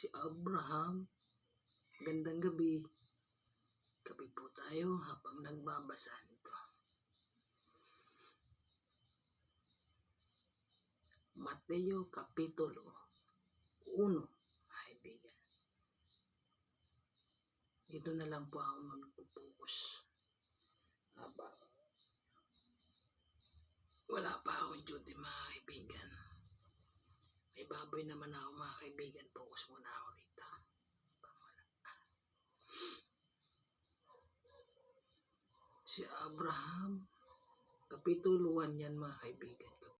Si Abraham. Gandang gabi. Gabi po tayo habang nagbabasa nito. Mateo Kapitulo 1, kaibigan. Dito na lang po ako magpupukus. Habang wala pa akong duty, mga kaibigan. May baboy naman ako, mga kaibigan. Focus muna ako rito. Si Abraham, Kapitulo 1 yan, mga kaibigan.